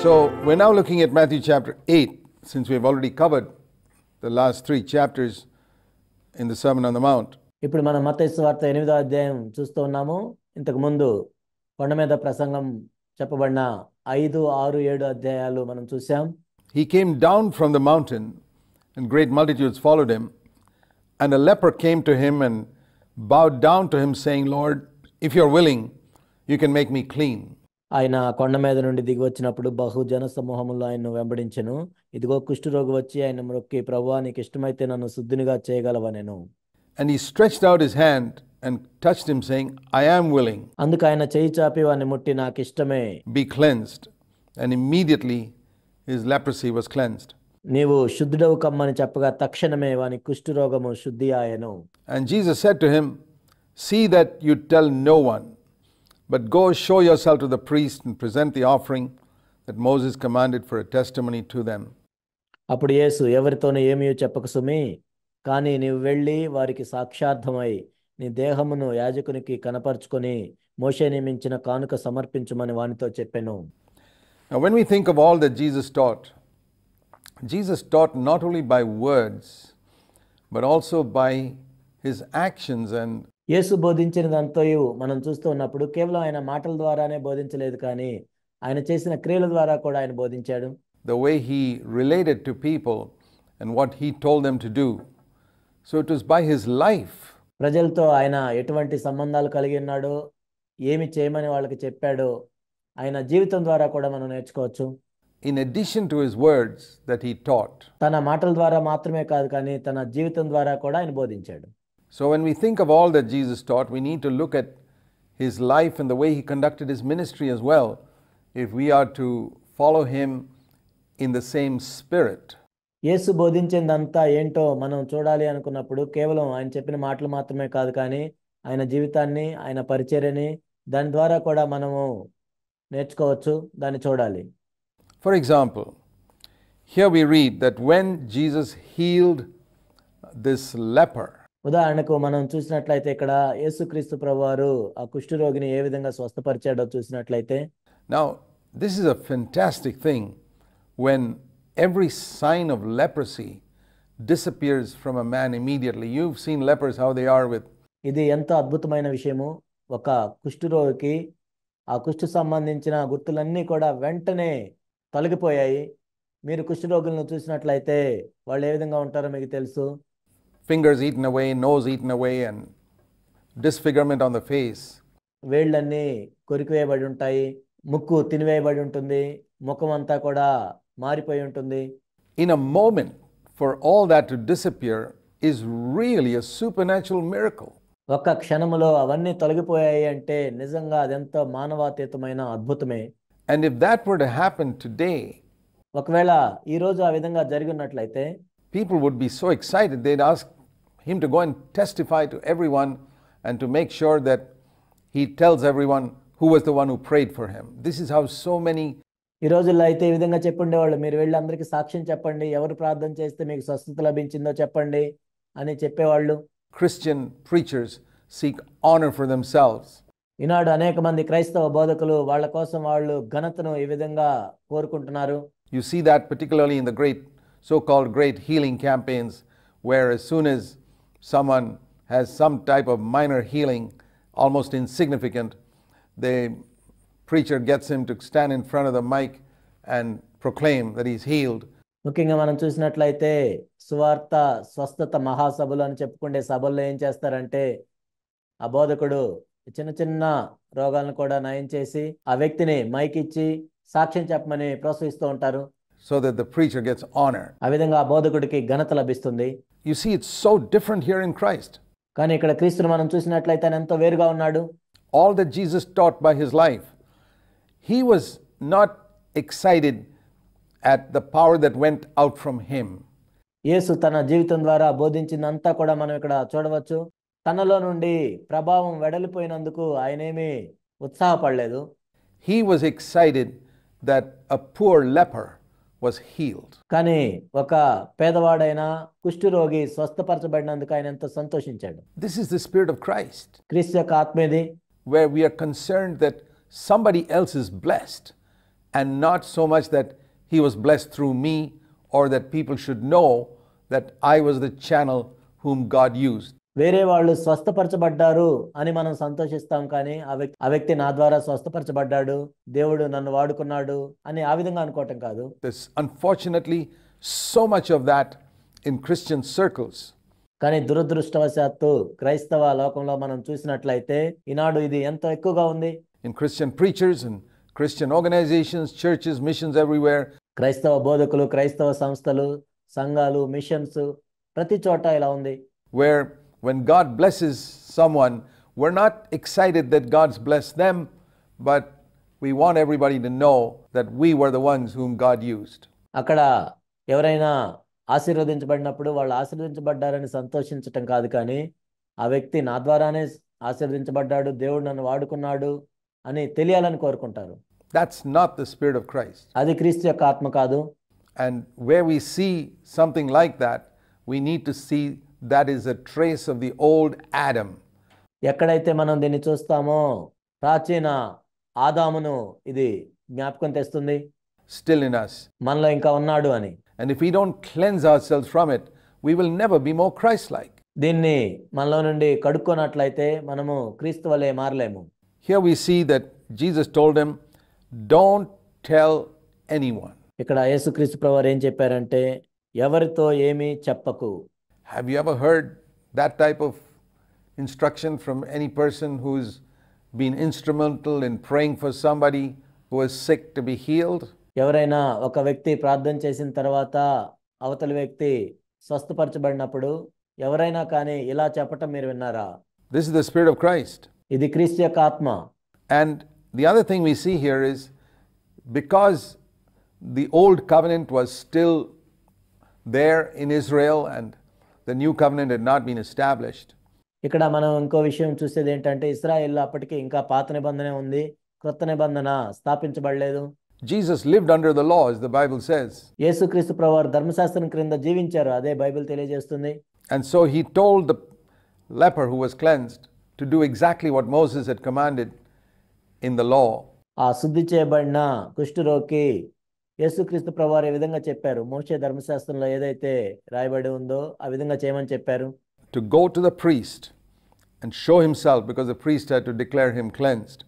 So we're now looking at Matthew chapter 8, since we've already covered the last 3 chapters in the Sermon on the Mount. ఇప్పుడు మనం మత్తయి సువార్త 8వ అధ్యాయం చూస్తూ ఉన్నాము. ఇంతకు ముందు కొండ మీద ప్రసంగం చెప్పబడిన 5, 6, 7 అధ్యాయాలు మనం చూసాం. He came down from the mountain, and great multitudes followed him. And a leper came to him and bowed down to him, saying, Lord, if you're willing, you can make me clean. ఆయన కొండ మీద నుండి దిగి వచ్చినప్పుడు బహు జన సమూహములో ఆయన్ను వెంబడించెను. ఇదిగో కుష్ఠరోగి వచ్చి ఆయన మ్రొక్కి, ప్రభువా నీకు ఇష్టమైతే నన్ను శుద్ధినిగా చేయగలవనెను. And he stretched out his hand and touched him, saying, I am willing. అందుకు ఆయన చేయి చాపి వాని ముట్టి, నాకు ఇష్టమే, Be cleansed. And immediately his leprosy was cleansed. నీవు శుద్ధుడవు కమ్మని చెప్పగా తక్షణమే వాని కుష్ఠరోగము శుద్ధి ఆయను. And Jesus said to him, See that you tell no one, but go show yourself to the priest and present the offering that Moses commanded for a testimony to them. అప్పుడు యేసు, ఎవరితోనూ ఏమీ చెప్పక సుమి, కానీ నీవు వెళ్ళి వారికి సాక్షార్థమై నీ దేహమును యాజకునికి కనపరుచుకొని మోషే నియమించిన కానుక సమర్పించుమని వానితో చెప్పెను. Now when we think of all that Jesus taught not only by words, but also by his actions. And యేసు బోధించినదంతయు మనం చూస్తూ ఉన్నప్పుడు కేవలం ఆయన మాటల ద్వారానే బోధించలేదు, కానీ ఆయన చేసిన క్రియల ద్వారా కూడా ఆయన బోధించాడు. the way he related to people and what he told them to do. So it was by his life. ప్రజలతో ఆయన ఎటువంటి సంబంధాలు కలిగి ఉన్నాడో, ఏమి చేయమని వాళ్ళకి చెప్పాడో ఆయన జీవితం ద్వారా కూడా మనం నేర్చుకోవచ్చు. In addition to his words that he taught. తన మాటల ద్వారా మాత్రమే కాదు, కానీ తన జీవితం ద్వారా కూడా ఆయన బోధించాడు. So when we think of all that Jesus taught, we need to look at his life and the way he conducted his ministry as well, if we are to follow him in the same spirit. యేసు బోధించిందంతా ఏంటో మనం చూడాలి అనుకున్నప్పుడు కేవలం ఆయన చెప్పిన మాటలు మాత్రమే కాదు, కానీ ఆయన జీవితాన్ని, ఆయన పరిచర్యని దాని ద్వారా కూడా మనము నేర్చుకోవచ్చు, దాన్ని చూడాలి. For example, here we read that when Jesus healed this leper, ఉదాహరణకు మనం చూసినట్లయితే ఇక్కడ యేసుక్రీస్తు ప్రభువారు ఆ కుష్ఠరోగిని ఏ విధంగా స్వస్థపరిచాడో చూసినట్లయితే, now this is a fantastic thing when every sign of leprosy disappears from a man immediately. You've seen lepers how they are with. ఇది ఎంత అద్భుతమైన విషయము. ఒక కుష్ఠరోగికి ఆ కుష్ఠు సంబంధించిన గుర్తులన్నీ కూడా వెంటనే తొలగిపోయాయి. మీరు కుష్ఠరోగులను చూసినట్లయితే వాళ్ళు ఏ విధంగా ఉంటారో మీకు తెలుసు. Fingers eaten away, nose eaten away, and disfigurement on the face. వేళ్ళన్నీ కొరికివేయబడి ఉంటాయి, ముక్కు తినివేయబడి ఉంటుంది, ముఖం అంతా కూడా మారిపోయి ఉంటుంది. In a moment, for all that to disappear is really a supernatural miracle. ఒక్క క్షణములో అవన్నీ తొలగిపోయాయి అంటే నిజంగా అదెంతో మానవాతీతమైన అద్భుతమే. And if that were to happen today, ఒకవేళ ఈ రోజు ఆ విధంగా జరిగినట్లయితే people would be so excited, they'd ask him to go and testify to everyone and to make sure that he tells everyone who was the one who prayed for him. This is how so many. ఈ రోజుల్లో అయితే ఈ విధంగా చెప్పుండేవాళ్ళు, మీరు వెళ్ళి అందరికీ సాక్ష్యం చెప్పండి, ఎవరు ప్రార్థన చేస్తే మీకు స్వస్థత లభించిందో చెప్పండి అని చెప్పేవాళ్ళు. Christian preachers seek honor for themselves. ఈనాడు అనేక మంది క్రైస్తవ బోధకులు వాళ్ళ కోసం వాళ్ళు ఘనతను ఈ విధంగా కోరుకుంటున్నారు. You see that particularly in the so-called great healing campaigns, where as soon as someone has some type of minor healing, almost insignificant, the preacher gets him to stand in front of the mic and proclaim that he's healed. ముఖ్యంగా మనం చూసినట్లయితే సువార్త స్వస్థత మహాసభలు అని చెప్పుకునే సభల్లో ఏం చేస్తారంటే ఆ బోధకుడు చిన్న చిన్న రోగాలను కూడా నయం చేసి ఆ వ్యక్తిని మైక్ ఇచ్చి సాక్ష్యం చెప్పమని ప్రోత్సహిస్తూ ఉంటారు. So that the preacher gets honor. ఆ విధంగా ఆ బోధకుడికి ఘనత లభిస్తుంది. You see, it's so different here in Christ. కానీ ఇక్కడ క్రీస్తును మనం చూసినట్లయితే ఆయన ఎంతో వేరుగా ఉన్నాడు. All that Jesus taught by his life, he was not excited at the power that went out from him. యేసు తన జీవితం ద్వారా బోధించిందంతా కూడా మనం ఇక్కడ చూడవచ్చు. తనలో నుండి ప్రభావం వెడలిపోయినందుకు ఆయనేమీ ఉత్సాహపడలేదు. He was excited that a poor leper was healed. కానీ ఒక పేదవాడైన కుష్ఠరోగి స్వస్థపరచబడినందుకు ఆయన ఎంతో సంతోషించాడు. This is the spirit of Christ. క్రీస్తు యొక్క ఆత్మేది, where we are concerned that somebody else is blessed and not so much that he was blessed through me or that people should know that I was the channel whom God used. వేరే వాళ్ళు స్వస్థపరచబడ్డారు అని మనం సంతోషిస్తాం, కానీ ఆ వ్యక్తి నా ద్వారా స్వస్థపరచబడ్డాడు, దేవుడు నన్ను వాడుకున్నాడు అని ఆ విధంగా అనుకోవటం కాదు. There's unfortunately so much of that in Christian circles. కానీ దురదృష్టవశాత్తు క్రైస్తవ లోకంలో మనం చూసినట్లయితే ఈనాడు ఇది ఎంతో ఎక్కువగా ఉంది. In Christian preachers and Christian organizations, churches, missions everywhere. క్రైస్తవ బోధకులు, క్రైస్తవ సంస్థలు, సంఘాలు, మిషన్స్ ప్రతి చోట ఇలా ఉంది. Where when God blesses someone, we're not excited that God's blessed them, but we want everybody to know that we were the ones whom God used. అక్కడ ఎవరైనా ఆశీర్వదించబడినప్పుడు వాళ్ళు ఆశీర్వదించబడ్డారని సంతోషించటం కాదు, కానీ ఆ వ్యక్తి నా ద్వారానే ఆశీర్వదించబడ్డాడు, దేవుడు నన్ను వాడుకున్నాడు అని తెలియాలని కోరుకుంటారు. That's not the Spirit of Christ. అది క్రీస్తు యొక్క ఆత్మ కాదు. And where we see something like that, we need to see that is a trace of the old Adam. ఎక్కడైతే మనం దీన్ని చూస్తామో ప్రాచీన ఆదామును ఇది జ్ఞాపకం తెస్తుంది. Still in us. మనలో ఇంకా ఉన్నాడు అని. And if we don't cleanse ourselves from it, we will never be more Christ-like. దీన్ని మనలో నుండి కడుక్కోనట్లయితే మనము క్రీస్తు వలె మారలేము. Here we see that Jesus told him, don't tell anyone. ఇక్కడ యేసుక్రీస్తు ప్రభువారు ఏం చెప్పారంటే, ఎవరితో ఏమీ చెప్పకు. Have you ever heard that type of instruction from any person who's been instrumental in praying for somebody who is sick to be healed? ఎవరైనా ఒక వ్యక్తి ప్రార్థన చేసిన తర్వాత అవతలి వ్యక్తి స్వస్థపరచబడినప్పుడు ఎవరైనా కానీ ఇలా చెప్పటం మీరు విన్నారా? This is the Spirit of Christ. ఇది క్రీస్తు యొక్క ఆత్మ. And the other thing we see here is because the old covenant was still there in Israel and the new covenant had not been established. ఇక్కడ మనం ఇంకో విషయం చూసేది ఏంటంటే, ఇశ్రాయేల్లో అప్పటికి ఇంకా పాత నిబంధన ఉంది, క్రొత్త నిబంధన స్థాపించబడలేదు. Jesus lived under the law, as the Bible says. యేసుక్రీస్తు ప్రభువారు ధర్మశాస్త్రం క్రింద జీవించారు, అదే బైబిల్ తెలియజేస్తుంది. And so he told the leper who was cleansed to do exactly what Moses had commanded in the law. ఆ శుద్ధి చేయబడిన కుష్ఠరోగికి యేసుక్రీస్తు ప్రభువారు ఈ విధంగా చెప్పారు, మోషే ధర్మశాస్త్రంలో ఏదైతే రాయబడి ఉందో ఆ విధంగా చేయమని చెప్పారు. To go to the priest and show himself, because the priest had to declare him cleansed,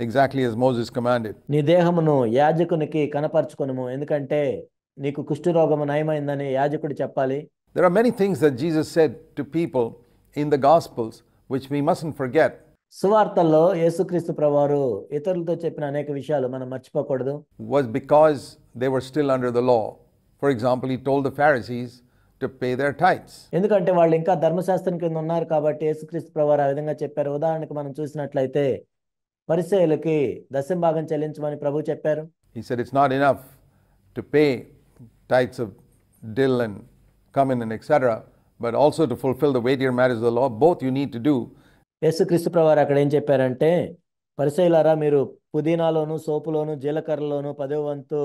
exactly as Moses commanded. నీ దేహమును యాజకునికి కనపరచుకొనుము, ఎందుకంటే నీకు కుష్ఠరోగము నయమైందని యాజకుడు చెప్పాలి. There are many things that Jesus said to people in the Gospels which we mustn't forget. సువార్తల్లో యేసుక్రీస్తు ప్రభువారు ఇతరులతో చెప్పిన అనేక విషయాలు మనం మర్చిపోకూడదు. Was because they were still under the law. For example, he told the Pharisees to pay their tithes. ఎందుకంటే వాళ్ళు ఇంకా ధర్మశాస్త్రం కింద ఉన్నారు కాబట్టి యేసుక్రీస్తు ప్రభువారు ఆ విధంగా చెప్పారు. ఉదాహరణకు మనం చూసినట్లయితే పరిసయ్యులకి దశంభాగం చెల్లించమని ప్రభు చెప్పారు. He said it's not enough to pay tithes of dill and cumin and etc., but also to fulfill the weightier matters of the law. Both you need to do. యేసుక్రీస్తు ప్రభువారు అక్కడ ఏం చెప్పారంటే, పరిసయ్యులారా మీరు పుదీనాలోను సోపులోను జీలకర్రలోను 10వ వంతు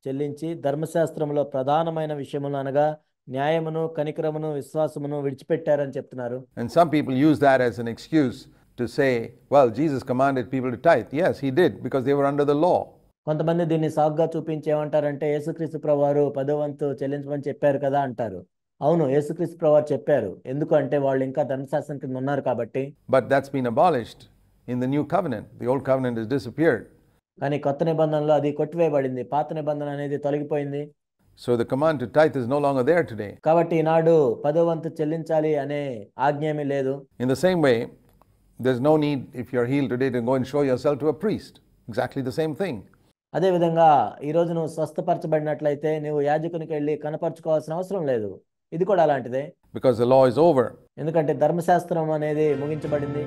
చెల్లించి ధర్మశాస్త్రంలో ప్రధానమైన విషయములు అనగా న్యాయమును కనికరమును విశ్వాసమును విడిచిపెట్టారని చెప్తున్నారు. And some people use that as an excuse to say, well, Jesus commanded people to tithe. Yes, he did, because they were under the law. కొంతమంది దీన్ని సాగ్గా చూపించి ఏమంటారంటే, యేసుక్రీస్తు ప్రభువారు 10వ వంతు చెల్లించమని చెప్పారు కదా అంటారు. అవును, యేసుక్రీస్తు ప్రభువారు చెప్పారు, ఎందుకంటే వాళ్ళు ఇంకా ధర్మశాస్త్రం కింద ఉన్నారు కాబట్టి. But that's been abolished in the new covenant. The old covenant has disappeared. కానీ కొత్త నిబంధనలో అది కొట్టివేయబడింది, పాత నిబంధన అనేది తొలగిపోయింది. So the command to tithe is no longer there today. కాబట్టి ఈనాడు 10వ వంతు చెల్లించాలి అనే ఆజ్ఞ ఏమీ లేదు. In the same way, there's no need, if you're healed today, to go and show yourself to a priest. Exactly the same thing. అదేవిధంగా ఈరోజు నువ్వు స్వస్థపరచబడినట్లయితే నువ్వు యాజకునికి వెళ్ళి కనపరచుకోవాల్సిన అవసరం లేదు. ఇది కూడా అలాంటిదే. Because the law is over. ఎందుకంటే ధర్మశాస్త్రం అనేది ముగించబడింది.